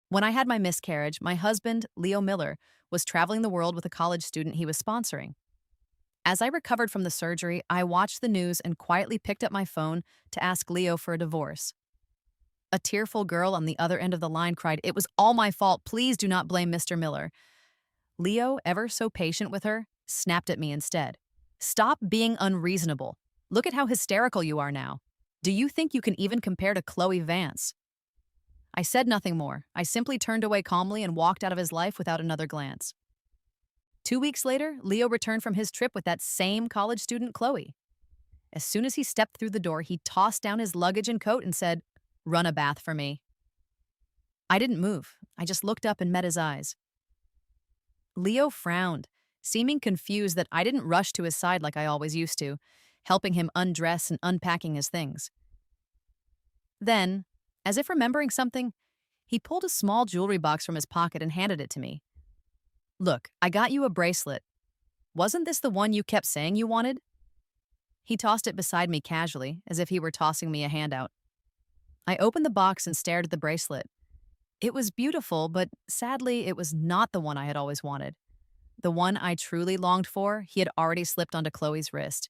When I had my miscarriage, my husband, Leo Miller, was traveling the world with a college student he was sponsoring. As I recovered from the surgery, I watched the news and quietly picked up my phone to ask Leo for a divorce. A tearful girl on the other end of the line cried, "It was all my fault. Please do not blame Mr. Miller." Leo, ever so patient with her, snapped at me instead. "Stop being unreasonable. Look at how hysterical you are now. Do you think you can even compare to Chloe Vance?" I said nothing more. I simply turned away calmly and walked out of his life without another glance. 2 weeks later, Leo returned from his trip with that same college student, Chloe. As soon as he stepped through the door, he tossed down his luggage and coat and said, "Run a bath for me." I didn't move. I just looked up and met his eyes. Leo frowned, seeming confused that I didn't rush to his side like I always used to, helping him undress and unpacking his things. Then, as if remembering something, he pulled a small jewelry box from his pocket and handed it to me. "Look, I got you a bracelet. Wasn't this the one you kept saying you wanted?" He tossed it beside me casually, as if he were tossing me a handout. I opened the box and stared at the bracelet. It was beautiful, but sadly, it was not the one I had always wanted. The one I truly longed for, he had already slipped onto Chloe's wrist.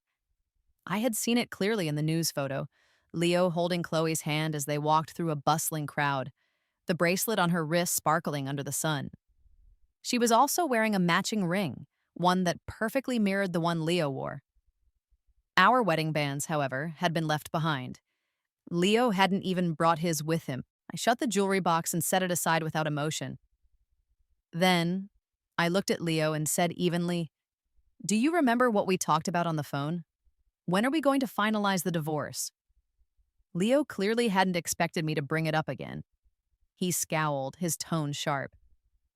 I had seen it clearly in the news photo, Leo holding Chloe's hand as they walked through a bustling crowd, the bracelet on her wrist sparkling under the sun. She was also wearing a matching ring, one that perfectly mirrored the one Leo wore. Our wedding bands, however, had been left behind. Leo hadn't even brought his with him. I shut the jewelry box and set it aside without emotion. Then, I looked at Leo and said evenly, "Do you remember what we talked about on the phone? When are we going to finalize the divorce?" Leo clearly hadn't expected me to bring it up again. He scowled, his tone sharp.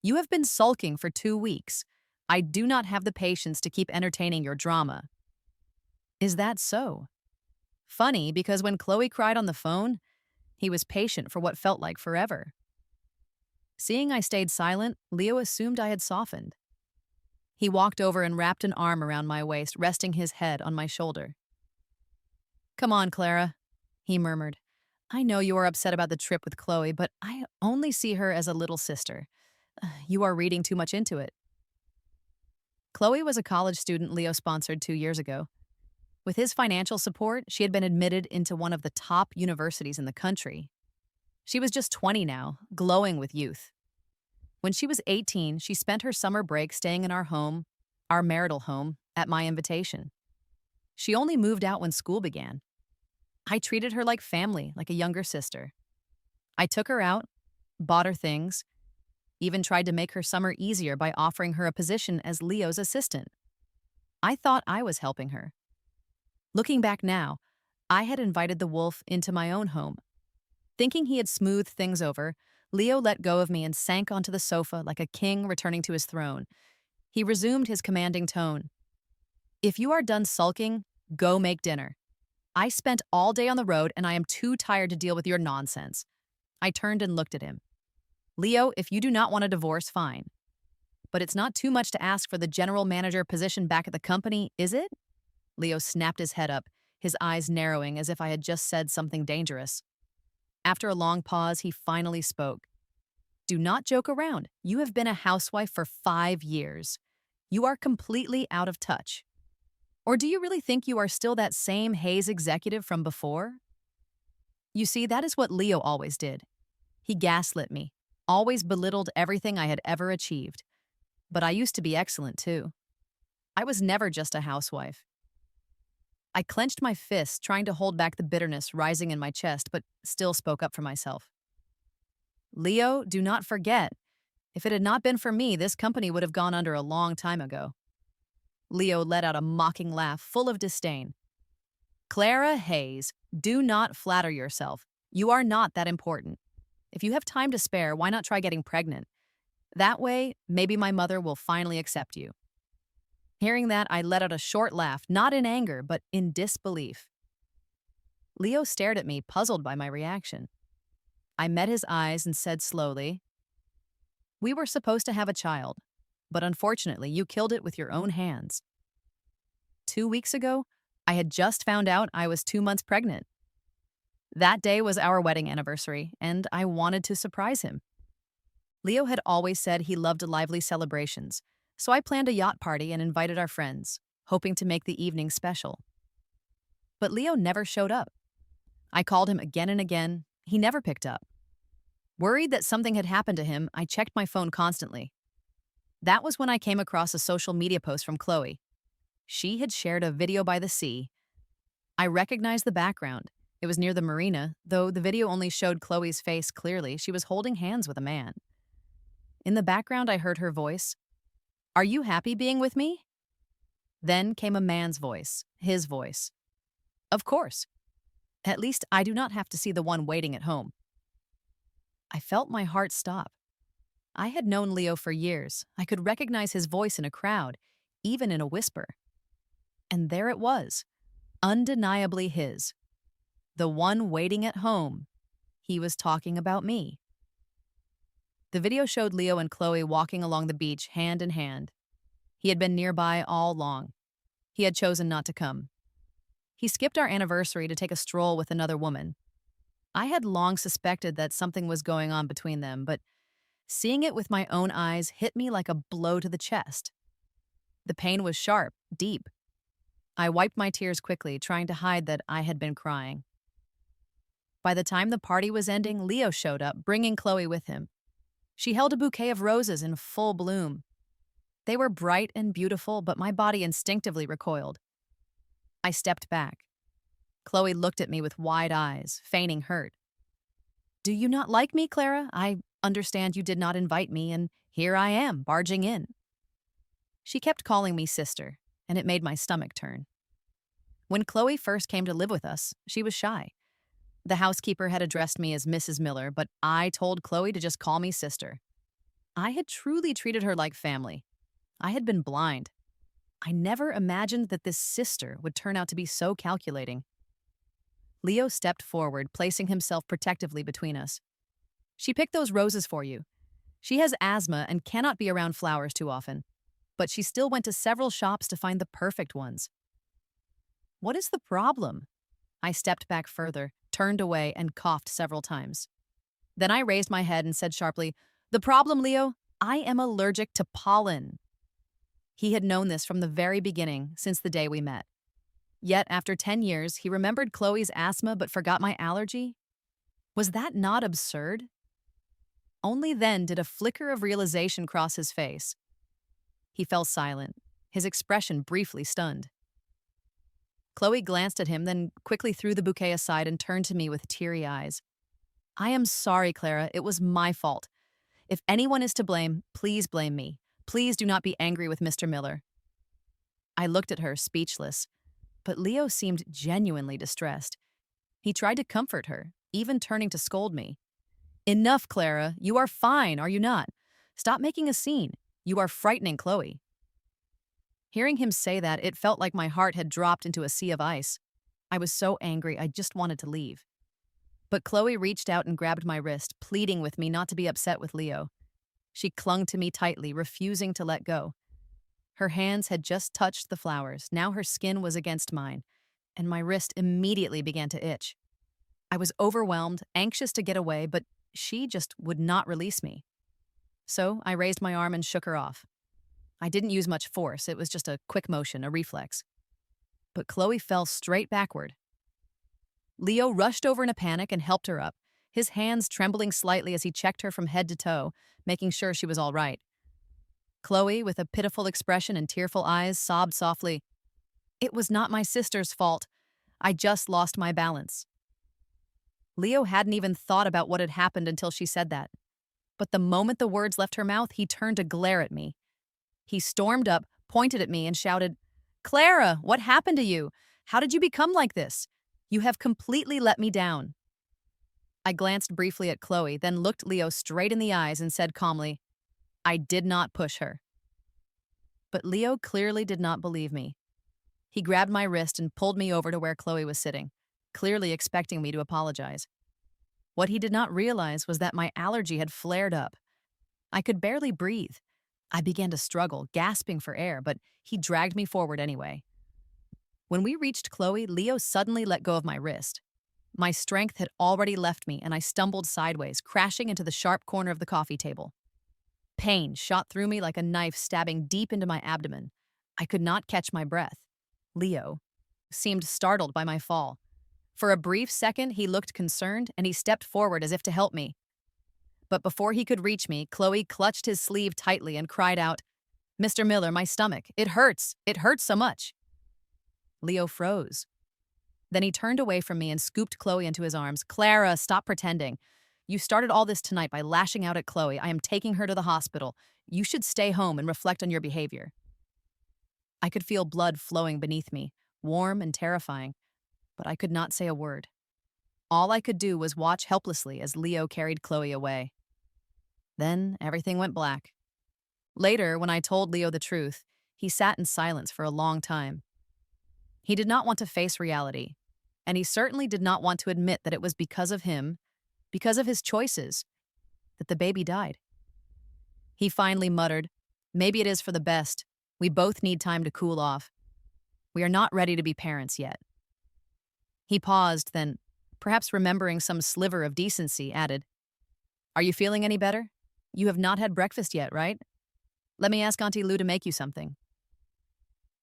"You have been sulking for 2 weeks. I do not have the patience to keep entertaining your drama." Is that so? Funny, because when Chloe cried on the phone, he was patient for what felt like forever. Seeing I stayed silent, Leo assumed I had softened. He walked over and wrapped an arm around my waist, resting his head on my shoulder. "Come on, Clara," he murmured. "I know you are upset about the trip with Chloe, but I only see her as a little sister. You are reading too much into it." Chloe was a college student Leo sponsored 2 years ago. With his financial support, she had been admitted into one of the top universities in the country. She was just 20 now, glowing with youth. When she was 18, she spent her summer break staying in our home, our marital home, at my invitation. She only moved out when school began. I treated her like family, like a younger sister. I took her out, bought her things, even tried to make her summer easier by offering her a position as Leo's assistant. I thought I was helping her. Looking back now, I had invited the wolf into my own home. Thinking he had smoothed things over, Leo let go of me and sank onto the sofa like a king returning to his throne. He resumed his commanding tone. "If you are done sulking, go make dinner. I spent all day on the road and I am too tired to deal with your nonsense." I turned and looked at him. "Leo, if you do not want a divorce, fine. But it's not too much to ask for the general manager position back at the company, is it?" Leo snapped his head up, his eyes narrowing as if I had just said something dangerous. After a long pause, he finally spoke. "Do not joke around. You have been a housewife for 5 years. You are completely out of touch. Or do you really think you are still that same Hayes executive from before?" You see, that is what Leo always did. He gaslit me, always belittled everything I had ever achieved. But I used to be excellent too. I was never just a housewife. I clenched my fists, trying to hold back the bitterness rising in my chest, but still spoke up for myself. "Leo, do not forget. If it had not been for me, this company would have gone under a long time ago." Leo let out a mocking laugh, full of disdain. "Clara Hayes, do not flatter yourself. You are not that important. If you have time to spare, why not try getting pregnant? That way, maybe my mother will finally accept you." Hearing that, I let out a short laugh, not in anger, but in disbelief. Leo stared at me, puzzled by my reaction. I met his eyes and said slowly, "We were supposed to have a child, but unfortunately, you killed it with your own hands." 2 weeks ago, I had just found out I was 2 months pregnant. That day was our wedding anniversary, and I wanted to surprise him. Leo had always said he loved lively celebrations, so I planned a yacht party and invited our friends, hoping to make the evening special. But Leo never showed up. I called him again and again. He never picked up. Worried that something had happened to him, I checked my phone constantly. That was when I came across a social media post from Chloe. She had shared a video by the sea. I recognized the background. It was near the marina, though the video only showed Chloe's face clearly. She was holding hands with a man. In the background, I heard her voice. "Are you happy being with me?" Then came a man's voice, his voice. "Of course. At least I do not have to see the one waiting at home." I felt my heart stop. I had known Leo for years. I could recognize his voice in a crowd, even in a whisper. And there it was, undeniably his. The one waiting at home. He was talking about me. The video showed Leo and Chloe walking along the beach hand in hand. He had been nearby all along. He had chosen not to come. He skipped our anniversary to take a stroll with another woman. I had long suspected that something was going on between them, but seeing it with my own eyes hit me like a blow to the chest. The pain was sharp, deep. I wiped my tears quickly, trying to hide that I had been crying. By the time the party was ending, Leo showed up, bringing Chloe with him. She held a bouquet of roses in full bloom. They were bright and beautiful, but my body instinctively recoiled. I stepped back. Chloe looked at me with wide eyes, feigning hurt. "Do you not like me, Clara? I understand you did not invite me, and here I am, barging in." She kept calling me sister, and it made my stomach turn. When Chloe first came to live with us, she was shy. The housekeeper had addressed me as Mrs. Miller, but I told Chloe to just call me sister. I had truly treated her like family. I had been blind. I never imagined that this sister would turn out to be so calculating. Leo stepped forward, placing himself protectively between us. "She picked those roses for you. She has asthma and cannot be around flowers too often, but she still went to several shops to find the perfect ones." "What is the problem?" I stepped back further, turned away, and coughed several times. Then I raised my head and said sharply, "The problem, Leo? I am allergic to pollen." He had known this from the very beginning, since the day we met. Yet, after 10 years, he remembered Chloe's asthma but forgot my allergy? Was that not absurd? Only then did a flicker of realization cross his face. He fell silent, his expression briefly stunned. Chloe glanced at him, then quickly threw the bouquet aside and turned to me with teary eyes. "I am sorry, Clara. It was my fault. If anyone is to blame, please blame me. Please do not be angry with Mr. Miller." I looked at her, speechless, but Leo seemed genuinely distressed. He tried to comfort her, even turning to scold me. "Enough, Clara. You are fine, are you not? Stop making a scene. You are frightening Chloe." Hearing him say that, it felt like my heart had dropped into a sea of ice. I was so angry, I just wanted to leave. But Chloe reached out and grabbed my wrist, pleading with me not to be upset with Leo. She clung to me tightly, refusing to let go. Her hands had just touched the flowers. Now her skin was against mine, and my wrist immediately began to itch. I was overwhelmed, anxious to get away, but she just would not release me. So I raised my arm and shook her off. I didn't use much force. It was just a quick motion, a reflex. But Chloe fell straight backward. Leo rushed over in a panic and helped her up, his hands trembling slightly as he checked her from head to toe, making sure she was all right. Chloe, with a pitiful expression and tearful eyes, sobbed softly, "It was not my sister's fault. I just lost my balance." Leo hadn't even thought about what had happened until she said that. But the moment the words left her mouth, he turned to glare at me. He stormed up, pointed at me, and shouted, "Clara, what happened to you? How did you become like this? You have completely let me down." I glanced briefly at Chloe, then looked Leo straight in the eyes and said calmly, "I did not push her." But Leo clearly did not believe me. He grabbed my wrist and pulled me over to where Chloe was sitting, clearly expecting me to apologize. What he did not realize was that my allergy had flared up. I could barely breathe. I began to struggle, gasping for air, but he dragged me forward anyway. When we reached Chloe, Leo suddenly let go of my wrist. My strength had already left me, and I stumbled sideways, crashing into the sharp corner of the coffee table. Pain shot through me like a knife stabbing deep into my abdomen. I could not catch my breath. Leo seemed startled by my fall. For a brief second, he looked concerned and he stepped forward as if to help me. But before he could reach me, Chloe clutched his sleeve tightly and cried out, "Mr. Miller, my stomach. It hurts. It hurts so much." Leo froze. Then he turned away from me and scooped Chloe into his arms. "Clara, stop pretending. You started all this tonight by lashing out at Chloe. I am taking her to the hospital. You should stay home and reflect on your behavior." I could feel blood flowing beneath me, warm and terrifying, but I could not say a word. All I could do was watch helplessly as Leo carried Chloe away. Then everything went black. Later, when I told Leo the truth, he sat in silence for a long time. He did not want to face reality, and he certainly did not want to admit that it was because of him, because of his choices, that the baby died. He finally muttered, "Maybe it is for the best. We both need time to cool off. We are not ready to be parents yet." He paused, then, perhaps remembering some sliver of decency, added, "Are you feeling any better? You have not had breakfast yet, right? Let me ask Auntie Lou to make you something."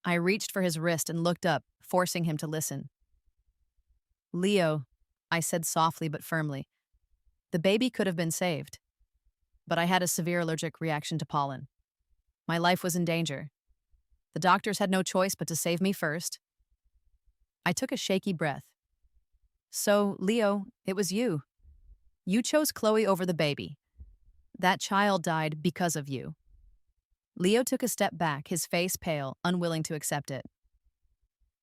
I reached for his wrist and looked up, forcing him to listen. "Leo," I said softly but firmly, "the baby could have been saved. But I had a severe allergic reaction to pollen. My life was in danger. The doctors had no choice but to save me first." I took a shaky breath. "So, Leo, it was you. You chose Chloe over the baby. That child died because of you." Leo took a step back, his face pale, unwilling to accept it.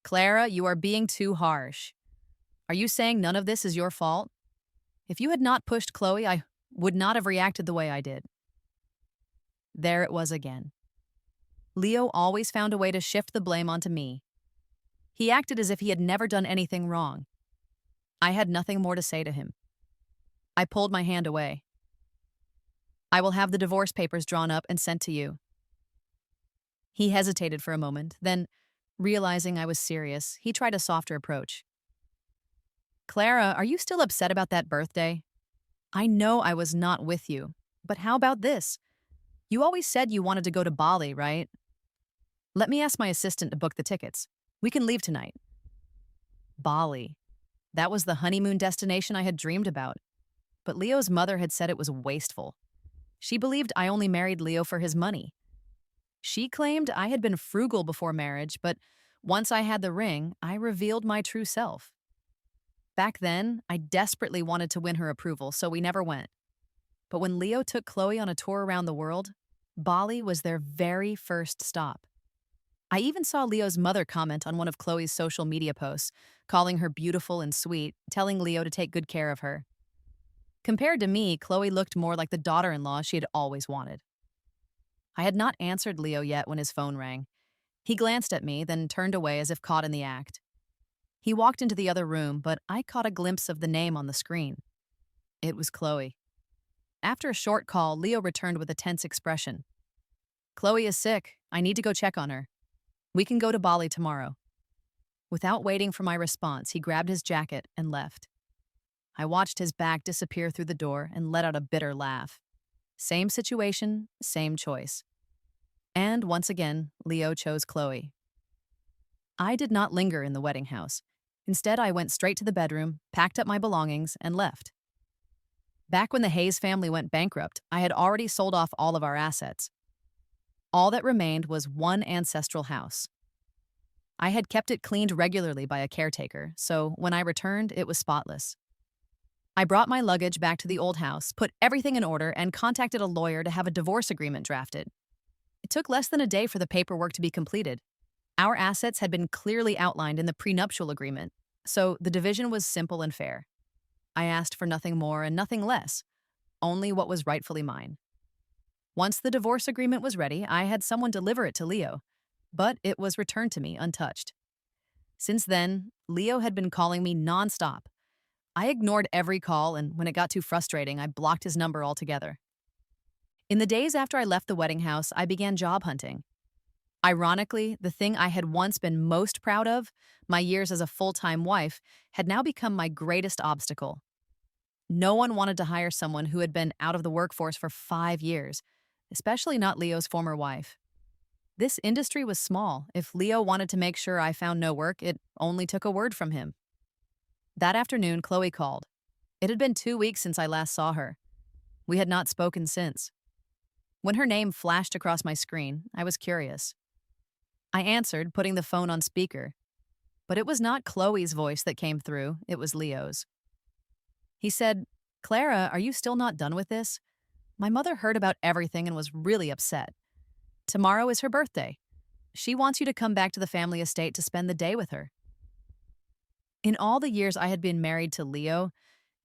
"Clara, you are being too harsh. Are you saying none of this is your fault? If you had not pushed Chloe, I would not have reacted the way I did." There it was again. Leo always found a way to shift the blame onto me. He acted as if he had never done anything wrong. I had nothing more to say to him. I pulled my hand away. "I will have the divorce papers drawn up and sent to you." He hesitated for a moment, then, realizing I was serious, he tried a softer approach. "Clara, are you still upset about that birthday? I know I was not with you, but how about this? You always said you wanted to go to Bali, right? Let me ask my assistant to book the tickets. We can leave tonight." Bali. That was the honeymoon destination I had dreamed about. But Leo's mother had said it was wasteful. She believed I only married Leo for his money. She claimed I had been frugal before marriage, but once I had the ring, I revealed my true self. Back then, I desperately wanted to win her approval, so we never went. But when Leo took Chloe on a tour around the world, Bali was their very first stop. I even saw Leo's mother comment on one of Chloe's social media posts, calling her beautiful and sweet, telling Leo to take good care of her. Compared to me, Chloe looked more like the daughter-in-law she had always wanted. I had not answered Leo yet when his phone rang. He glanced at me, then turned away as if caught in the act. He walked into the other room, but I caught a glimpse of the name on the screen. It was Chloe. After a short call, Leo returned with a tense expression. "Chloe is sick. I need to go check on her. We can go to Bali tomorrow." Without waiting for my response, he grabbed his jacket and left. I watched his back disappear through the door and let out a bitter laugh. Same situation, same choice. And once again, Leo chose Chloe. I did not linger in the wedding house. Instead, I went straight to the bedroom, packed up my belongings, and left. Back when the Hayes family went bankrupt, I had already sold off all of our assets. All that remained was one ancestral house. I had kept it cleaned regularly by a caretaker, so when I returned, it was spotless. I brought my luggage back to the old house, put everything in order, and contacted a lawyer to have a divorce agreement drafted. It took less than a day for the paperwork to be completed. Our assets had been clearly outlined in the prenuptial agreement, so the division was simple and fair. I asked for nothing more and nothing less, only what was rightfully mine. Once the divorce agreement was ready, I had someone deliver it to Leo, but it was returned to me untouched. Since then, Leo had been calling me nonstop. I ignored every call, and when it got too frustrating, I blocked his number altogether. In the days after I left the wedding house, I began job hunting. Ironically, the thing I had once been most proud of, my years as a full-time wife, had now become my greatest obstacle. No one wanted to hire someone who had been out of the workforce for 5 years. especially not Leo's former wife. This industry was small. If Leo wanted to make sure I found no work, it only took a word from him. That afternoon, Chloe called. It had been 2 weeks since I last saw her. We had not spoken since. When her name flashed across my screen, I was curious. I answered, putting the phone on speaker. But it was not Chloe's voice that came through, it was Leo's. He said, "Clara, are you still not done with this? My mother heard about everything and was really upset. Tomorrow is her birthday. She wants you to come back to the family estate to spend the day with her." In all the years I had been married to Leo,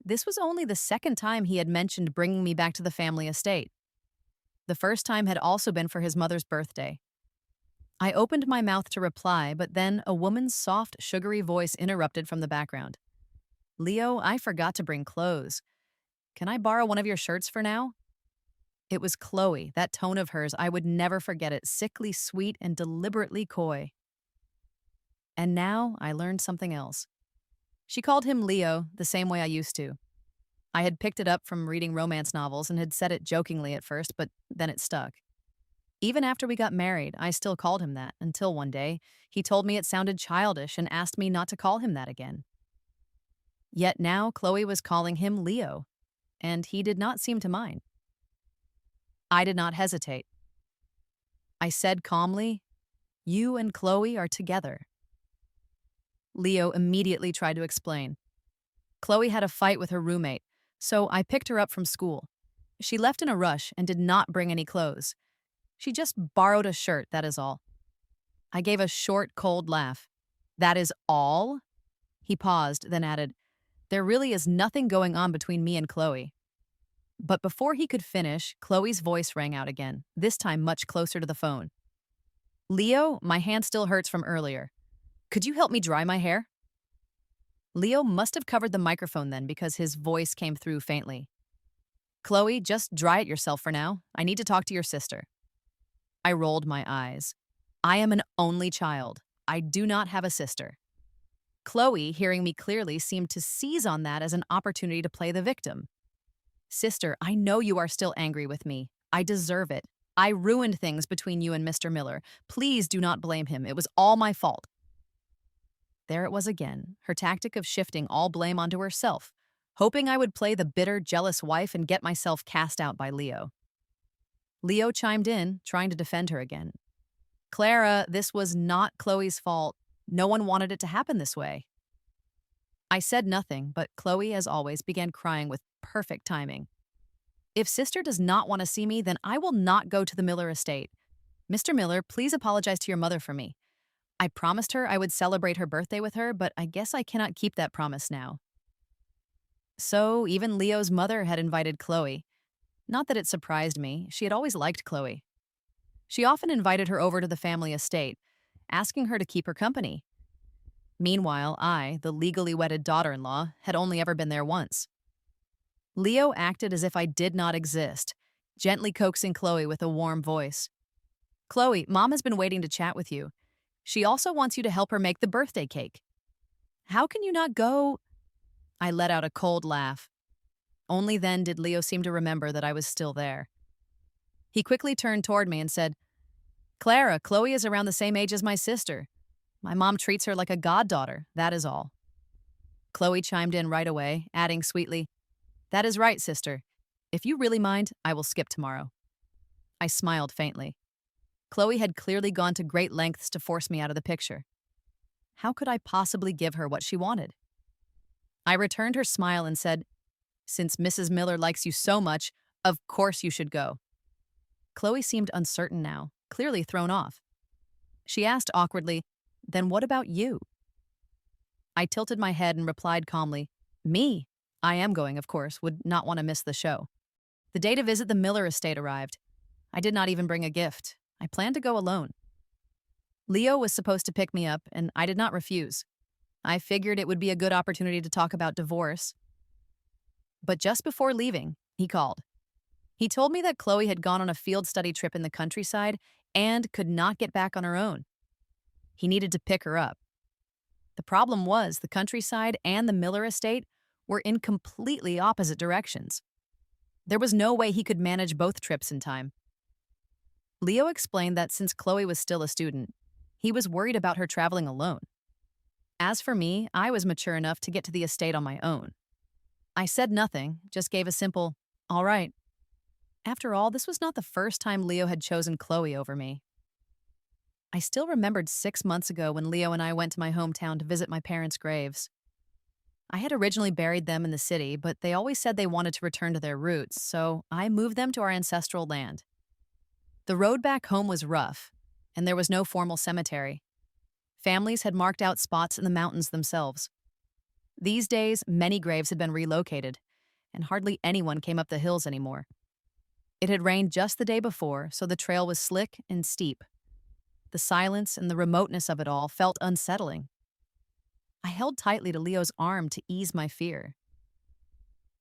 this was only the second time he had mentioned bringing me back to the family estate. The first time had also been for his mother's birthday. I opened my mouth to reply, but then a woman's soft, sugary voice interrupted from the background. "Leo, I forgot to bring clothes. Can I borrow one of your shirts for now?" It was Chloe, that tone of hers, I would never forget it, sickly sweet and deliberately coy. And now I learned something else. She called him Leo, the same way I used to. I had picked it up from reading romance novels and had said it jokingly at first, but then it stuck. Even after we got married, I still called him that, until one day, he told me it sounded childish and asked me not to call him that again. Yet now Chloe was calling him Leo, and he did not seem to mind. I did not hesitate. I said calmly, "You and Chloe are together." Leo immediately tried to explain. Chloe had a fight with her roommate, so I picked her up from school. She left in a rush and did not bring any clothes. She just borrowed a shirt, that is all. I gave a short, cold laugh. "That is all?" He paused, then added, "There really is nothing going on between me and Chloe." But before he could finish, Chloe's voice rang out again, this time much closer to the phone. "Leo, my hand still hurts from earlier. Could you help me dry my hair?" Leo must have covered the microphone then because his voice came through faintly. "Chloe, just dry it yourself for now. I need to talk to your sister." I rolled my eyes. I am an only child. I do not have a sister. Chloe, hearing me clearly, seemed to seize on that as an opportunity to play the victim. "Sister, I know you are still angry with me. I deserve it. I ruined things between you and Mr. Miller. Please do not blame him. It was all my fault." There it was again, her tactic of shifting all blame onto herself, hoping I would play the bitter, jealous wife and get myself cast out by Leo. Leo chimed in, trying to defend her again. "Clara, this was not Chloe's fault. No one wanted it to happen this way." I said nothing, but Chloe, as always, began crying with perfect timing. "If sister does not want to see me, then I will not go to the Miller estate. Mr. Miller, please apologize to your mother for me. I promised her I would celebrate her birthday with her, but I guess I cannot keep that promise now." So even Leo's mother had invited Chloe. Not that it surprised me, she had always liked Chloe. She often invited her over to the family estate, asking her to keep her company. Meanwhile, I, the legally wedded daughter-in-law, had only ever been there once. Leo acted as if I did not exist, gently coaxing Chloe with a warm voice. "Chloe, Mom has been waiting to chat with you. She also wants you to help her make the birthday cake." "How can you not go?" I let out a cold laugh. Only then did Leo seem to remember that I was still there. He quickly turned toward me and said, "Clara, Chloe is around the same age as my sister. My mom treats her like a goddaughter, that is all." Chloe chimed in right away, adding sweetly, "That is right, sister. If you really mind, I will skip tomorrow." I smiled faintly. Chloe had clearly gone to great lengths to force me out of the picture. How could I possibly give her what she wanted? I returned her smile and said, "Since Mrs. Miller likes you so much, of course you should go." Chloe seemed uncertain now, clearly thrown off. She asked awkwardly, "Then what about you?" I tilted my head and replied calmly, "Me? I am going, of course, would not want to miss the show." The day to visit the Miller estate arrived. I did not even bring a gift. I planned to go alone. Leo was supposed to pick me up, and I did not refuse. I figured it would be a good opportunity to talk about divorce. But just before leaving, he called. He told me that Chloe had gone on a field study trip in the countryside and could not get back on her own. He needed to pick her up. The problem was the countryside and the Miller estate were in completely opposite directions. There was no way he could manage both trips in time. Leo explained that since Chloe was still a student, he was worried about her traveling alone. As for me, I was mature enough to get to the estate on my own. I said nothing, just gave a simple, all right. After all, this was not the first time Leo had chosen Chloe over me. I still remembered 6 months ago when Leo and I went to my hometown to visit my parents' graves. I had originally buried them in the city, but they always said they wanted to return to their roots, so I moved them to our ancestral land. The road back home was rough, and there was no formal cemetery. Families had marked out spots in the mountains themselves. These days, many graves had been relocated, and hardly anyone came up the hills anymore. It had rained just the day before, so the trail was slick and steep. The silence and the remoteness of it all felt unsettling. I held tightly to Leo's arm to ease my fear.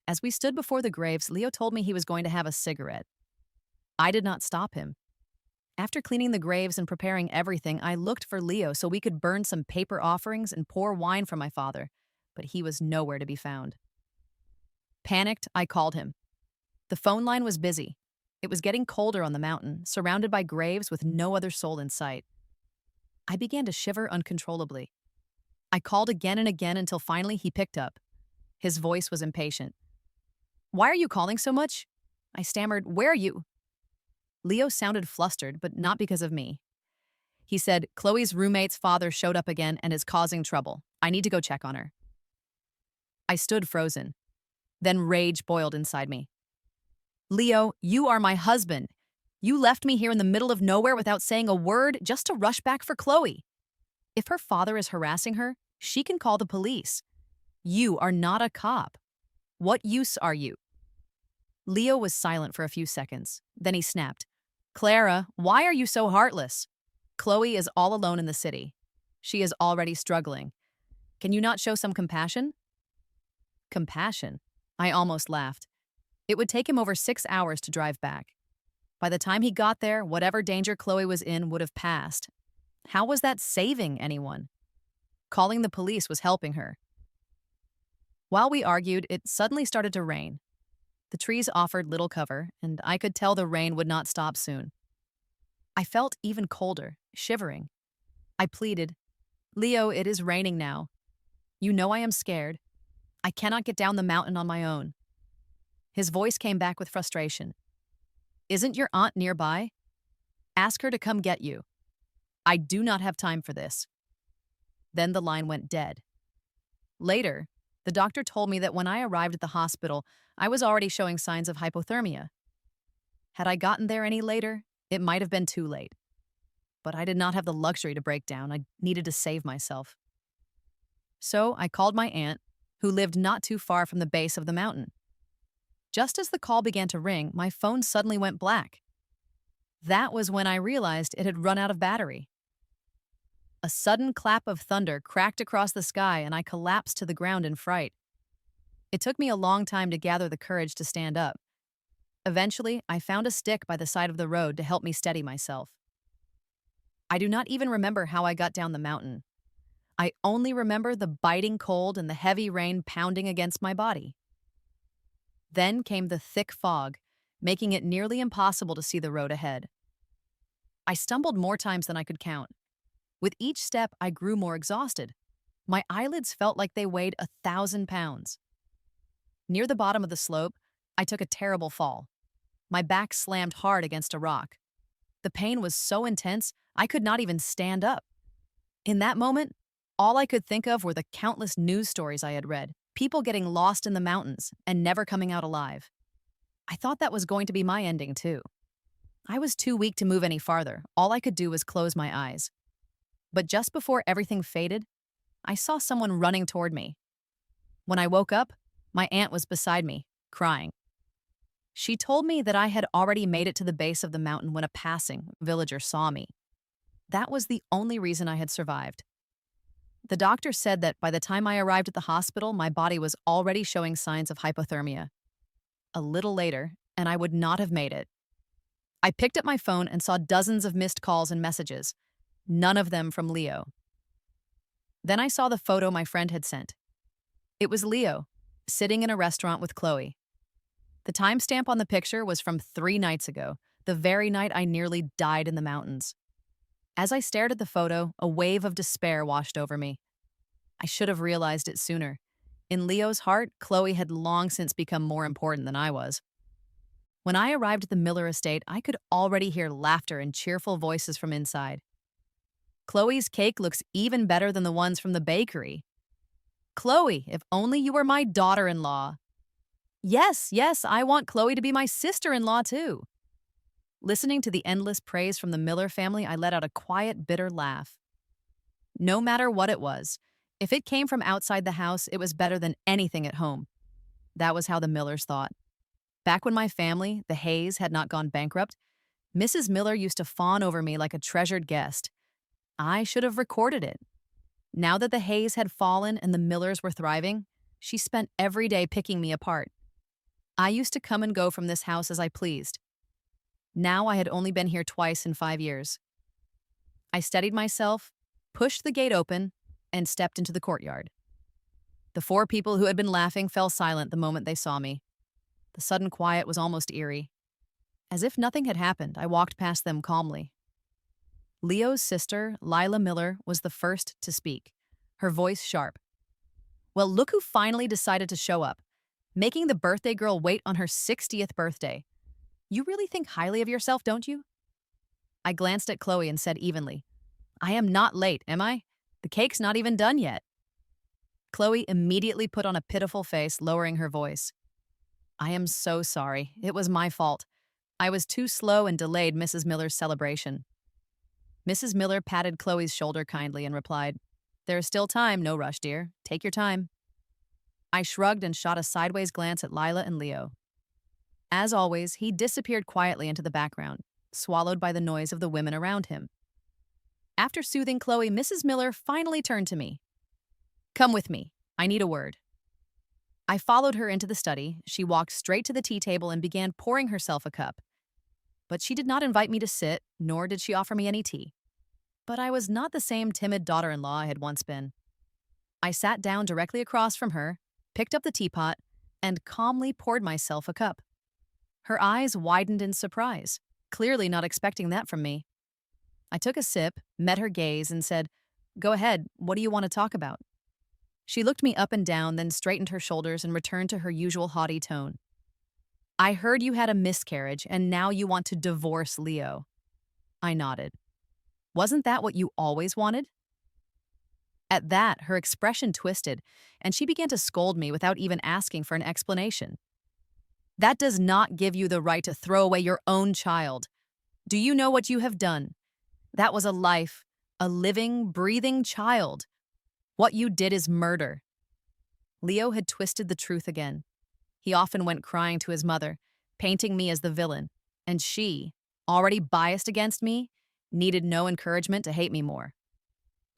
As we stood before the graves, Leo told me he was going to have a cigarette. I did not stop him. After cleaning the graves and preparing everything, I looked for Leo so we could burn some paper offerings and pour wine for my father, but he was nowhere to be found. Panicked, I called him. The phone line was busy. It was getting colder on the mountain, surrounded by graves with no other soul in sight. I began to shiver uncontrollably. I called again and again until finally he picked up. His voice was impatient. "Why are you calling so much?" I stammered. "Where are you?" Leo sounded flustered, but not because of me. He said, "Chloe's roommate's father showed up again and is causing trouble. I need to go check on her." I stood frozen. Then rage boiled inside me. "Leo, you are my husband. You left me here in the middle of nowhere without saying a word just to rush back for Chloe. If her father is harassing her, she can call the police. You are not a cop. What use are you?" Leo was silent for a few seconds. Then he snapped. "Clara, why are you so heartless? Chloe is all alone in the city. She is already struggling. Can you not show some compassion?" Compassion? I almost laughed. It would take him over 6 hours to drive back. By the time he got there, whatever danger Chloe was in would have passed. How was that saving anyone? Calling the police was helping her. While we argued, it suddenly started to rain. The trees offered little cover, and I could tell the rain would not stop soon. I felt even colder, shivering. I pleaded, "Leo, it is raining now. You know I am scared. I cannot get down the mountain on my own." His voice came back with frustration. "Isn't your aunt nearby? Ask her to come get you. I do not have time for this." Then the line went dead. Later, the doctor told me that when I arrived at the hospital, I was already showing signs of hypothermia. Had I gotten there any later, it might have been too late. But I did not have the luxury to break down. I needed to save myself. So I called my aunt, who lived not too far from the base of the mountain. Just as the call began to ring, my phone suddenly went black. That was when I realized it had run out of battery. A sudden clap of thunder cracked across the sky, and I collapsed to the ground in fright. It took me a long time to gather the courage to stand up. Eventually, I found a stick by the side of the road to help me steady myself. I do not even remember how I got down the mountain. I only remember the biting cold and the heavy rain pounding against my body. Then came the thick fog, making it nearly impossible to see the road ahead. I stumbled more times than I could count. With each step, I grew more exhausted. My eyelids felt like they weighed 1,000 pounds. Near the bottom of the slope, I took a terrible fall. My back slammed hard against a rock. The pain was so intense, I could not even stand up. In that moment, all I could think of were the countless news stories I had read, people getting lost in the mountains and never coming out alive. I thought that was going to be my ending, too. I was too weak to move any farther. All I could do was close my eyes. But just before everything faded, I saw someone running toward me. When I woke up, my aunt was beside me, crying. She told me that I had already made it to the base of the mountain when a passing villager saw me. That was the only reason I had survived. The doctor said that by the time I arrived at the hospital, my body was already showing signs of hypothermia. A little later, and I would not have made it. I picked up my phone and saw dozens of missed calls and messages, none of them from Leo. Then I saw the photo my friend had sent. It was Leo, sitting in a restaurant with Chloe. The timestamp on the picture was from 3 nights ago, the very night I nearly died in the mountains. As I stared at the photo, a wave of despair washed over me. I should have realized it sooner. In Leo's heart, Chloe had long since become more important than I was. When I arrived at the Miller estate, I could already hear laughter and cheerful voices from inside. Chloe's cake looks even better than the ones from the bakery. Chloe, if only you were my daughter-in-law. Yes, yes, I want Chloe to be my sister-in-law too. Listening to the endless praise from the Miller family, I let out a quiet, bitter laugh. No matter what it was, if it came from outside the house, it was better than anything at home. That was how the Millers thought. Back when my family, the Hayes, had not gone bankrupt, Mrs. Miller used to fawn over me like a treasured guest. I should have recorded it. Now that the Hayes had fallen and the Millers were thriving, she spent every day picking me apart. I used to come and go from this house as I pleased. Now I had only been here twice in 5 years. I steadied myself, pushed the gate open, and stepped into the courtyard. The 4 people who had been laughing fell silent the moment they saw me. The sudden quiet was almost eerie. As if nothing had happened, I walked past them calmly. Leo's sister, Lila Miller, was the first to speak, her voice sharp. Well, look who finally decided to show up, making the birthday girl wait on her 60th birthday. You really think highly of yourself, don't you? I glanced at Chloe and said evenly, I am not late, am I? The cake's not even done yet. Chloe immediately put on a pitiful face, lowering her voice. I am so sorry. It was my fault. I was too slow and delayed Mrs. Miller's celebration. Mrs. Miller patted Chloe's shoulder kindly and replied, There is still time, no rush, dear. Take your time. I shrugged and shot a sideways glance at Lila and Leo. As always, he disappeared quietly into the background, swallowed by the noise of the women around him. After soothing Chloe, Mrs. Miller finally turned to me. Come with me. I need a word. I followed her into the study. She walked straight to the tea table and began pouring herself a cup. But she did not invite me to sit, nor did she offer me any tea. But I was not the same timid daughter-in-law I had once been. I sat down directly across from her, picked up the teapot, and calmly poured myself a cup. Her eyes widened in surprise, clearly not expecting that from me. I took a sip, met her gaze, and said, Go ahead, what do you want to talk about? She looked me up and down, then straightened her shoulders and returned to her usual haughty tone. I heard you had a miscarriage, and now you want to divorce Leo. I nodded. Wasn't that what you always wanted? At that, her expression twisted, and she began to scold me without even asking for an explanation. That does not give you the right to throw away your own child. Do you know what you have done? That was a life, a living, breathing child. What you did is murder. Leo had twisted the truth again. He often went crying to his mother, painting me as the villain, and she, already biased against me, needed no encouragement to hate me more.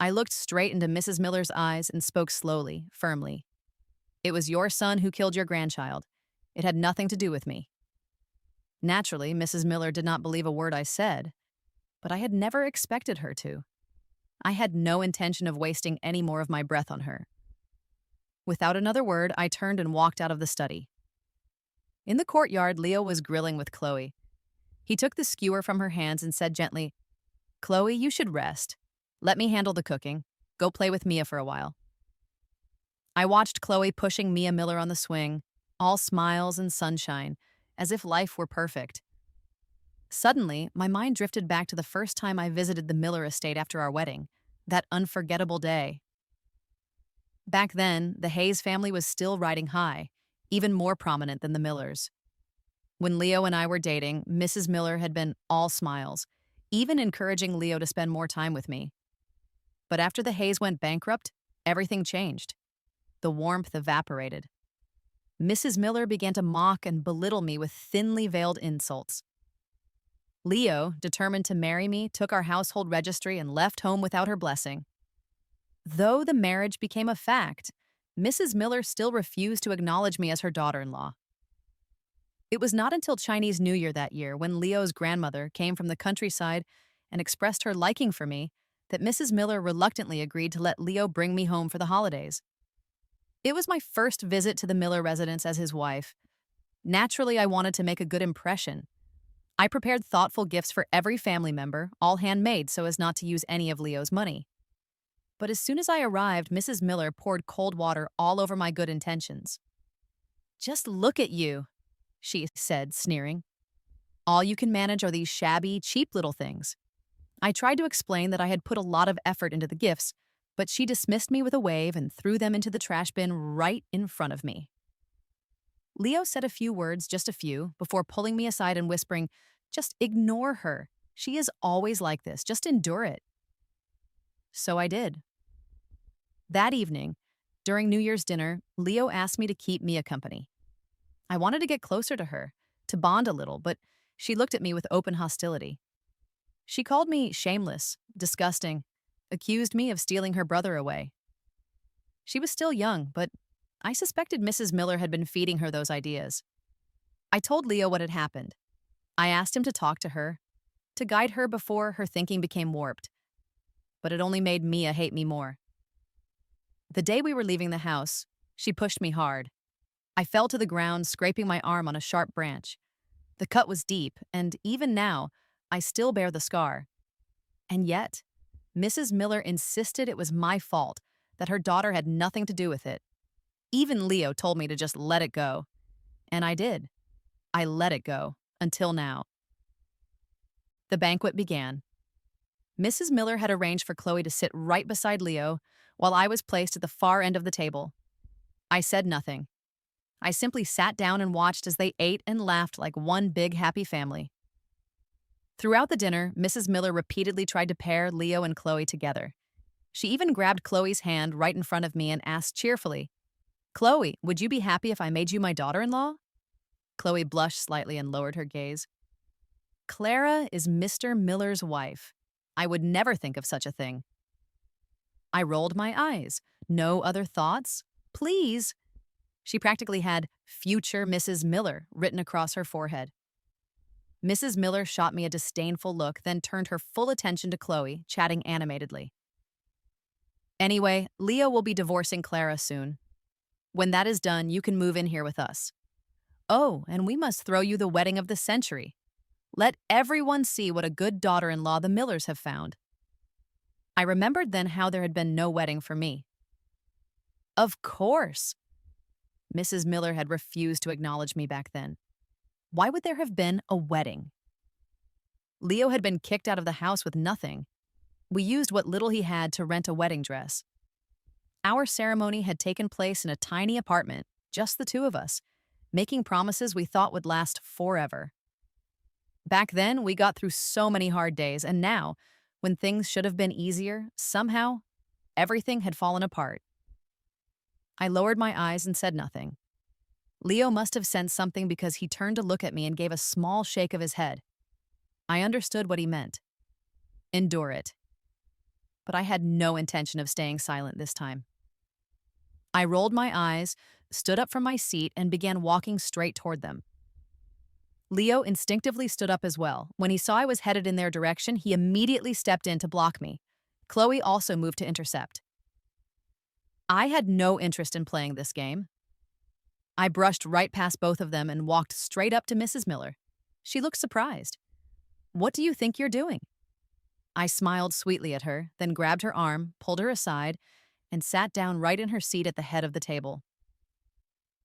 I looked straight into Mrs. Miller's eyes and spoke slowly, firmly. It was your son who killed your grandchild. It had nothing to do with me. Naturally, Mrs. Miller did not believe a word I said, but I had never expected her to. I had no intention of wasting any more of my breath on her. Without another word, I turned and walked out of the study. In the courtyard, Leo was grilling with Chloe. He took the skewer from her hands and said gently, Chloe, you should rest. Let me handle the cooking. Go play with Mia for a while. I watched Chloe pushing Mia Miller on the swing, all smiles and sunshine, as if life were perfect. Suddenly, my mind drifted back to the first time I visited the Miller estate after our wedding, that unforgettable day. Back then, the Hayes family was still riding high, even more prominent than the Millers. When Leo and I were dating, Mrs. Miller had been all smiles, even encouraging Leo to spend more time with me. But after the Hayes went bankrupt, everything changed. The warmth evaporated. Mrs. Miller began to mock and belittle me with thinly veiled insults. Leo, determined to marry me, took our household registry and left home without her blessing. Though the marriage became a fact, Mrs. Miller still refused to acknowledge me as her daughter-in-law. It was not until Chinese New Year that year, when Leo's grandmother came from the countryside and expressed her liking for me, that Mrs. Miller reluctantly agreed to let Leo bring me home for the holidays. It was my first visit to the Miller residence as his wife. Naturally, I wanted to make a good impression. I prepared thoughtful gifts for every family member, all handmade so as not to use any of Leo's money. But as soon as I arrived, Mrs. Miller poured cold water all over my good intentions. "Just look at you," she said, sneering. "All you can manage are these shabby, cheap little things." I tried to explain that I had put a lot of effort into the gifts, but she dismissed me with a wave and threw them into the trash bin right in front of me. Leo said a few words, just a few, before pulling me aside and whispering, "Just ignore her. She is always like this. Just endure it." So I did. That evening, during New Year's dinner, Leo asked me to keep Mia company. I wanted to get closer to her, to bond a little, but she looked at me with open hostility. She called me shameless, disgusting, accused me of stealing her brother away. She was still young, but I suspected Mrs. Miller had been feeding her those ideas. I told Leo what had happened. I asked him to talk to her, to guide her before her thinking became warped. But it only made Mia hate me more. The day we were leaving the house, she pushed me hard. I fell to the ground, scraping my arm on a sharp branch. The cut was deep, and even now, I still bear the scar. And yet, Mrs. Miller insisted it was my fault, that her daughter had nothing to do with it. Even Leo told me to just let it go. And I did. I let it go, until now. The banquet began. Mrs. Miller had arranged for Chloe to sit right beside Leo, while I was placed at the far end of the table. I said nothing. I simply sat down and watched as they ate and laughed like one big happy family. Throughout the dinner, Mrs. Miller repeatedly tried to pair Leo and Chloe together. She even grabbed Chloe's hand right in front of me and asked cheerfully, "Chloe, would you be happy if I made you my daughter-in-law?" Chloe blushed slightly and lowered her gaze. "Clara is Mr. Miller's wife. I would never think of such a thing." I rolled my eyes. "No other thoughts? Please." She practically had "Future Mrs. Miller" written across her forehead. Mrs. Miller shot me a disdainful look, then turned her full attention to Chloe, chatting animatedly. "Anyway, Leo will be divorcing Clara soon. When that is done, you can move in here with us. Oh, and we must throw you the wedding of the century. Let everyone see what a good daughter-in-law the Millers have found." I remembered then how there had been no wedding for me. Of course. Mrs. Miller had refused to acknowledge me back then. Why would there have been a wedding? Leo had been kicked out of the house with nothing. We used what little he had to rent a wedding dress. Our ceremony had taken place in a tiny apartment, just the two of us, making promises we thought would last forever. Back then, we got through so many hard days, and now, when things should have been easier, somehow, everything had fallen apart. I lowered my eyes and said nothing. Leo must have sensed something because he turned to look at me and gave a small shake of his head. I understood what he meant. Endure it. But I had no intention of staying silent this time. I rolled my eyes, stood up from my seat, and began walking straight toward them. Leo instinctively stood up as well. When he saw I was headed in their direction, he immediately stepped in to block me. Chloe also moved to intercept. I had no interest in playing this game. I brushed right past both of them and walked straight up to Mrs. Miller. She looked surprised. "What do you think you're doing?" I smiled sweetly at her, then grabbed her arm, pulled her aside, and sat down right in her seat at the head of the table.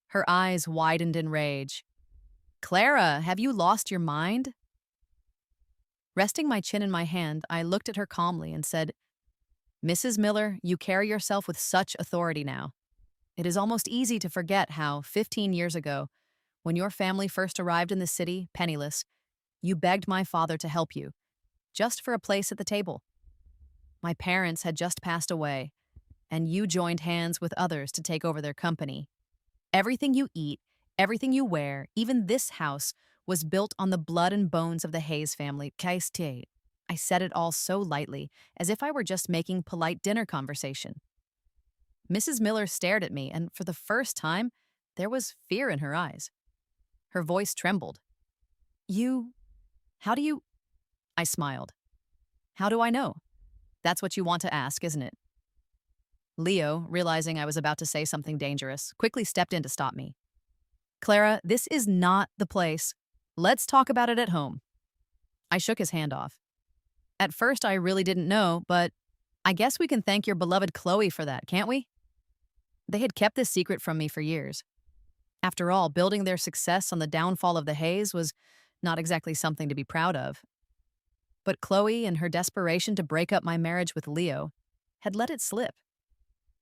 Her eyes widened in rage. "Clara, have you lost your mind?" Resting my chin in my hand, I looked at her calmly and said, "Mrs. Miller, you carry yourself with such authority now. It is almost easy to forget how, 15 years ago, when your family first arrived in the city, penniless, you begged my father to help you, just for a place at the table. My parents had just passed away, and you joined hands with others to take over their company. Everything you eat, everything you wear, even this house, was built on the blood and bones of the Hayes family. I said it all so lightly, as if I were just making polite dinner conversation. Mrs. Miller stared at me, and for the first time, there was fear in her eyes. Her voice trembled. How do you? I smiled. "How do I know? That's what you want to ask, isn't it?" Leo, realizing I was about to say something dangerous, quickly stepped in to stop me. "Clara, this is not the place. Let's talk about it at home." I shook his hand off. At first, I really didn't know, but I guess we can thank your beloved Chloe for that, can't we? They had kept this secret from me for years. After all, building their success on the downfall of the Hayes was not exactly something to be proud of. But Chloe, in her desperation to break up my marriage with Leo, had let it slip.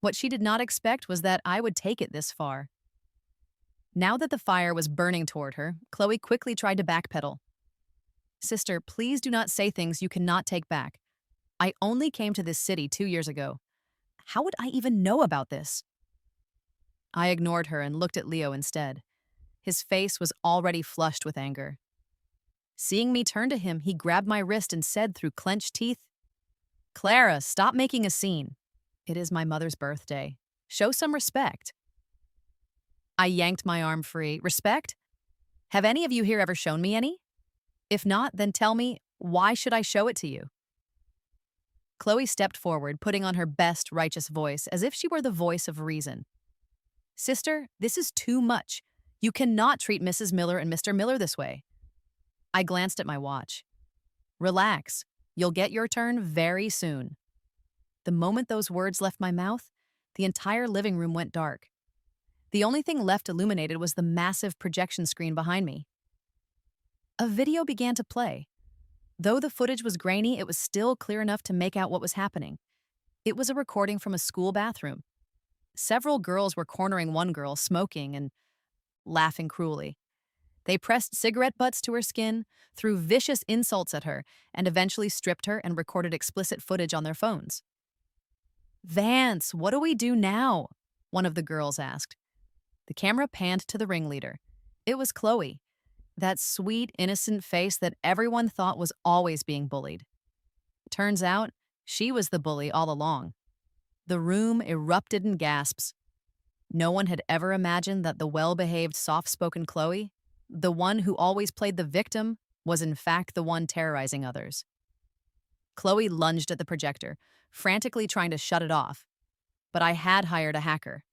What she did not expect was that I would take it this far. Now that the fire was burning toward her, Chloe quickly tried to backpedal. Sister, please do not say things you cannot take back. I only came to this city 2 years ago. How would I even know about this? I ignored her and looked at Leo instead. His face was already flushed with anger. Seeing me turn to him, he grabbed my wrist and said through clenched teeth, Clara, stop making a scene. It is my mother's birthday. Show some respect. I yanked my arm free. Respect? Have any of you here ever shown me any? If not, then tell me, why should I show it to you? Chloe stepped forward, putting on her best righteous voice, as if she were the voice of reason. Sister, this is too much. You cannot treat Mrs. Miller and Mr. Miller this way. I glanced at my watch. Relax. You'll get your turn very soon. The moment those words left my mouth, the entire living room went dark. The only thing left illuminated was the massive projection screen behind me. A video began to play. Though the footage was grainy, it was still clear enough to make out what was happening. It was a recording from a school bathroom. Several girls were cornering one girl, smoking and laughing cruelly. They pressed cigarette butts to her skin, threw vicious insults at her, and eventually stripped her and recorded explicit footage on their phones. Vance, what do we do now? One of the girls asked. The camera panned to the ringleader. It was Chloe, that sweet, innocent face that everyone thought was always being bullied. Turns out, she was the bully all along. The room erupted in gasps. No one had ever imagined that the well-behaved, soft-spoken Chloe, the one who always played the victim, was in fact the one terrorizing others. Chloe lunged at the projector, frantically trying to shut it off. But I had hired a hacker.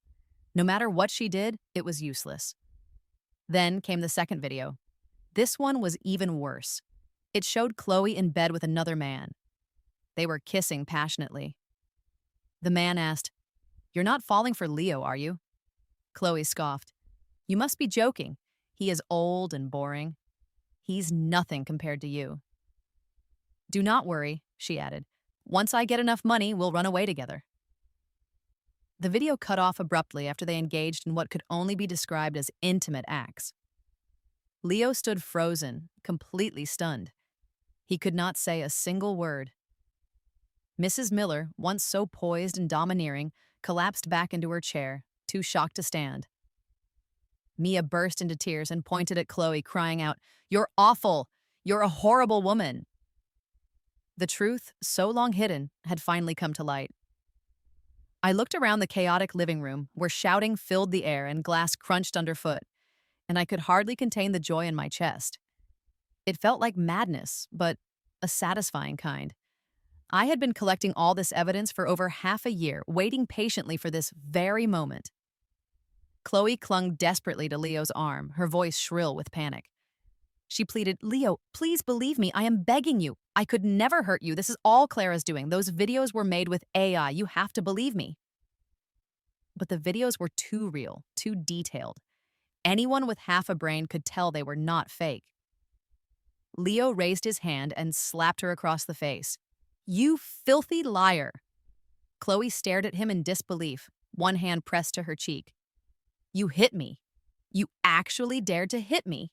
No matter what she did, it was useless. Then came the second video. This one was even worse. It showed Chloe in bed with another man. They were kissing passionately. The man asked, You're not falling for Leo, are you? Chloe scoffed. You must be joking. He is old and boring. He's nothing compared to you. Do not worry, she added. Once I get enough money, we'll run away together. The video cut off abruptly after they engaged in what could only be described as intimate acts. Leo stood frozen, completely stunned. He could not say a single word. Mrs. Miller, once so poised and domineering, collapsed back into her chair, too shocked to stand. Mia burst into tears and pointed at Chloe, crying out, You're awful! You're a horrible woman! The truth, so long hidden, had finally come to light. I looked around the chaotic living room, where shouting filled the air and glass crunched underfoot, and I could hardly contain the joy in my chest. It felt like madness, but a satisfying kind. I had been collecting all this evidence for over half a year, waiting patiently for this very moment. Chloe clung desperately to Leo's arm, her voice shrill with panic. She pleaded, Leo, please believe me, I am begging you. I could never hurt you. This is all Clara's doing. Those videos were made with AI. You have to believe me. But the videos were too real, too detailed. Anyone with half a brain could tell they were not fake. Leo raised his hand and slapped her across the face. You filthy liar! Chloe stared at him in disbelief, one hand pressed to her cheek. You hit me. You actually dared to hit me.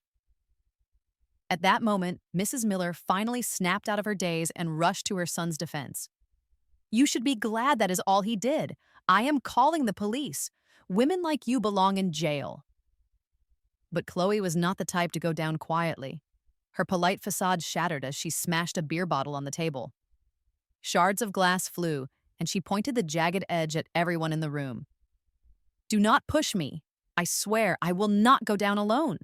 At that moment, Mrs. Miller finally snapped out of her daze and rushed to her son's defense. You should be glad that is all he did. I am calling the police. Women like you belong in jail. But Chloe was not the type to go down quietly. Her polite facade shattered as she smashed a beer bottle on the table. Shards of glass flew, and she pointed the jagged edge at everyone in the room. Do not push me. I swear I will not go down alone.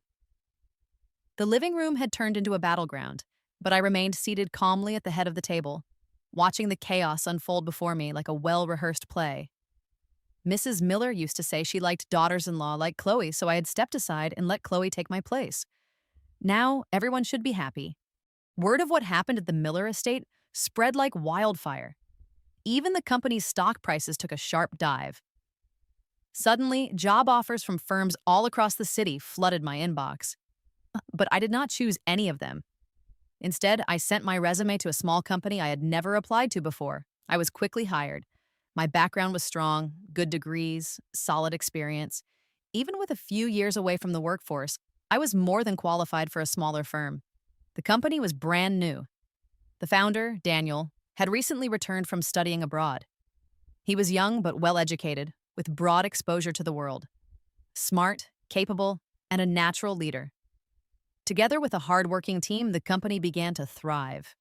The living room had turned into a battleground, but I remained seated calmly at the head of the table, watching the chaos unfold before me like a well-rehearsed play. Mrs. Miller used to say she liked daughters-in-law like Chloe, so I had stepped aside and let Chloe take my place. Now, everyone should be happy. Word of what happened at the Miller estate spread like wildfire. Even the company's stock prices took a sharp dive. Suddenly, job offers from firms all across the city flooded my inbox. But I did not choose any of them. Instead, I sent my resume to a small company I had never applied to before. I was quickly hired. My background was strong, good degrees, solid experience. Even with a few years away from the workforce, I was more than qualified for a smaller firm. The company was brand new. The founder, Daniel, had recently returned from studying abroad. He was young but well-educated, with broad exposure to the world. Smart, capable, and a natural leader. Together with a hard-working team, the company began to thrive.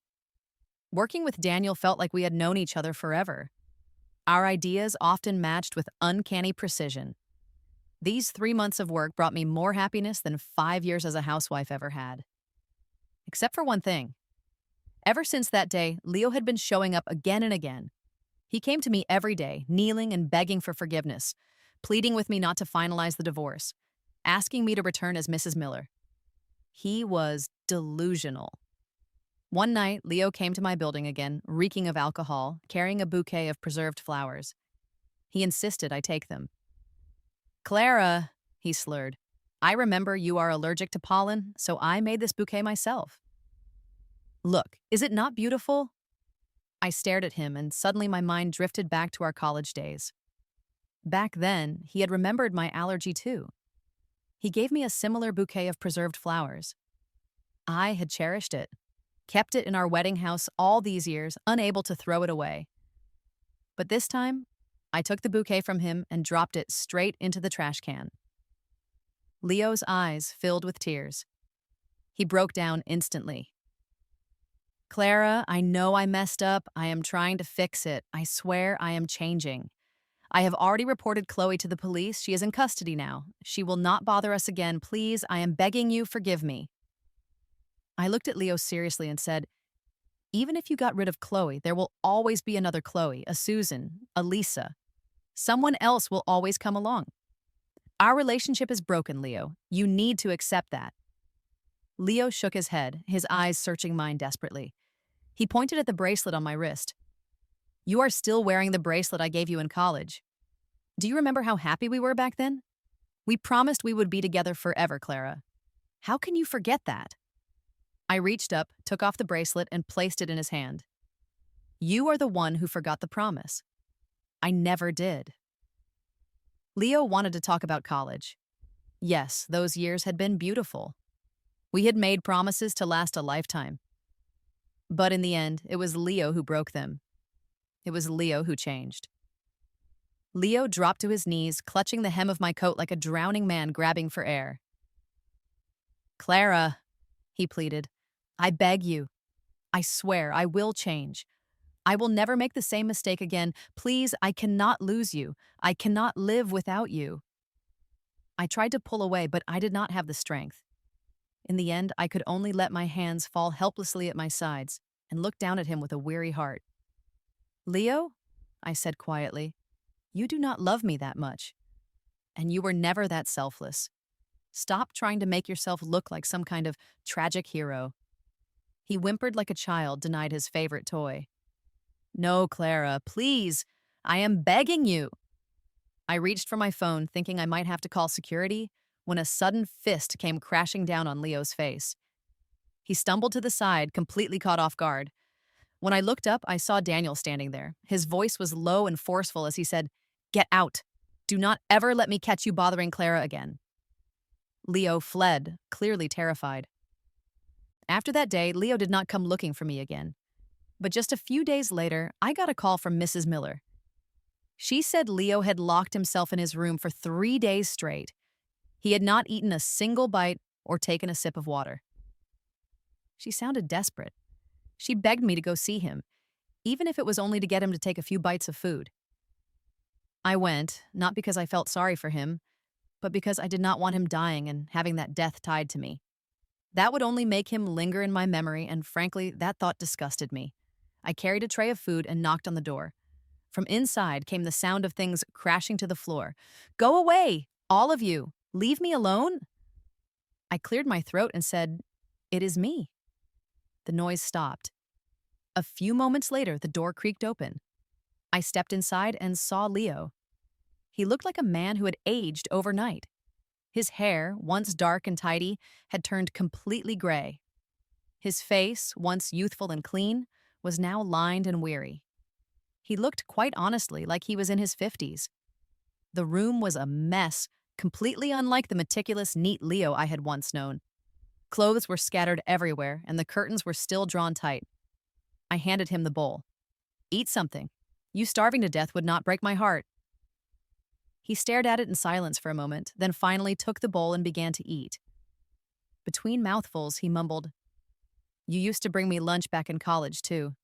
Working with Daniel felt like we had known each other forever. Our ideas often matched with uncanny precision. These 3 months of work brought me more happiness than 5 years as a housewife ever had. Except for one thing. Ever since that day, Leo had been showing up again and again. He came to me every day, kneeling and begging for forgiveness, pleading with me not to finalize the divorce, asking me to return as Mrs. Miller. He was delusional. One night, Leo came to my building again, reeking of alcohol, carrying a bouquet of preserved flowers. He insisted I take them. "Clara," he slurred, "I remember you are allergic to pollen, so I made this bouquet myself." "Look, is it not beautiful?" I stared at him, and suddenly my mind drifted back to our college days. Back then, he had remembered my allergy too. He gave me a similar bouquet of preserved flowers. I had cherished it, kept it in our wedding house all these years, unable to throw it away. But this time, I took the bouquet from him and dropped it straight into the trash can. Leo's eyes filled with tears. He broke down instantly. "Clara, I know I messed up. I am trying to fix it. I swear I am changing. I have already reported Chloe to the police. She is in custody now. She will not bother us again. Please, I am begging you, forgive me." I looked at Leo seriously and said, "Even if you got rid of Chloe, there will always be another Chloe, a Susan, a Lisa. Someone else will always come along. Our relationship is broken, Leo. You need to accept that." Leo shook his head, his eyes searching mine desperately. He pointed at the bracelet on my wrist. "You are still wearing the bracelet I gave you in college. Do you remember how happy we were back then? We promised we would be together forever, Clara. How can you forget that?" I reached up, took off the bracelet, and placed it in his hand. "You are the one who forgot the promise. I never did." Leo wanted to talk about college. Yes, those years had been beautiful. We had made promises to last a lifetime. But in the end, it was Leo who broke them. It was Leo who changed. Leo dropped to his knees, clutching the hem of my coat like a drowning man grabbing for air. "Clara," he pleaded, "I beg you. I swear I will change. I will never make the same mistake again. Please, I cannot lose you. I cannot live without you." I tried to pull away, but I did not have the strength. In the end, I could only let my hands fall helplessly at my sides and look down at him with a weary heart. "Leo," I said quietly, "you do not love me that much. And you were never that selfless. Stop trying to make yourself look like some kind of tragic hero." He whimpered like a child denied his favorite toy. "No, Clara, please. I am begging you." I reached for my phone, thinking I might have to call security, when a sudden fist came crashing down on Leo's face. He stumbled to the side, completely caught off guard. When I looked up, I saw Daniel standing there. His voice was low and forceful as he said, "Get out. Do not ever let me catch you bothering Clara again." Leo fled, clearly terrified. After that day, Leo did not come looking for me again. But just a few days later, I got a call from Mrs. Miller. She said Leo had locked himself in his room for 3 days straight. He had not eaten a single bite or taken a sip of water. She sounded desperate. She begged me to go see him, even if it was only to get him to take a few bites of food. I went, not because I felt sorry for him, but because I did not want him dying and having that death tied to me. That would only make him linger in my memory, and frankly, that thought disgusted me. I carried a tray of food and knocked on the door. From inside came the sound of things crashing to the floor. "Go away, all of you! Leave me alone!" I cleared my throat and said, "It is me." The noise stopped. A few moments later, the door creaked open. I stepped inside and saw Leo. He looked like a man who had aged overnight. His hair, once dark and tidy, had turned completely gray. His face, once youthful and clean, was now lined and weary. He looked quite honestly like he was in his 50s. The room was a mess, completely unlike the meticulous, neat Leo I had once known. Clothes were scattered everywhere, and the curtains were still drawn tight. I handed him the bowl. "Eat something. You starving to death would not break my heart." He stared at it in silence for a moment, then finally took the bowl and began to eat. Between mouthfuls, he mumbled, "You used to bring me lunch back in college, too."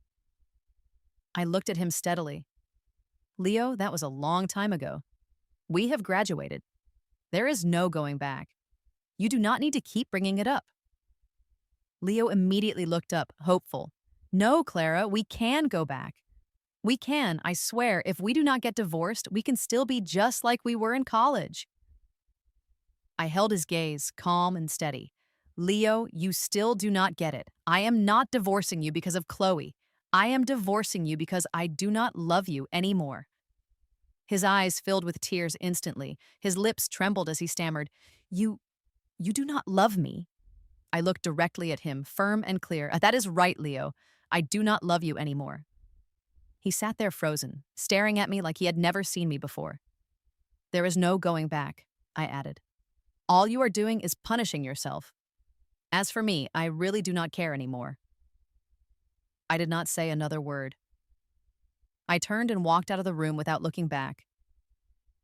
I looked at him steadily. "Leo, that was a long time ago. We have graduated. There is no going back. You do not need to keep bringing it up." Leo immediately looked up, hopeful. "No, Clara, we can go back. We can, I swear, if we do not get divorced, we can still be just like we were in college." I held his gaze, calm and steady. "Leo, you still do not get it. I am not divorcing you because of Chloe. I am divorcing you because I do not love you anymore." His eyes filled with tears instantly. His lips trembled as he stammered, You do not love me." I looked directly at him, firm and clear. "That is right, Leo. I do not love you anymore." He sat there frozen, staring at me like he had never seen me before. "There is no going back," I added. "All you are doing is punishing yourself. As for me, I really do not care anymore." I did not say another word. I turned and walked out of the room without looking back.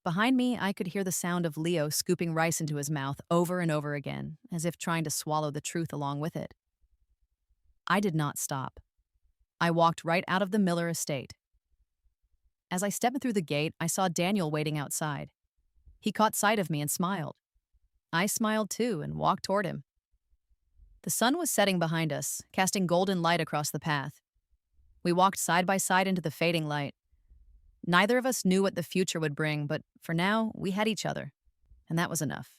Behind me, I could hear the sound of Leo scooping rice into his mouth over and over again, as if trying to swallow the truth along with it. I did not stop. I walked right out of the Miller estate. As I stepped through the gate, I saw Daniel waiting outside. He caught sight of me and smiled. I smiled too and walked toward him. The sun was setting behind us, casting golden light across the path. We walked side by side into the fading light. Neither of us knew what the future would bring, but for now, we had each other, and that was enough.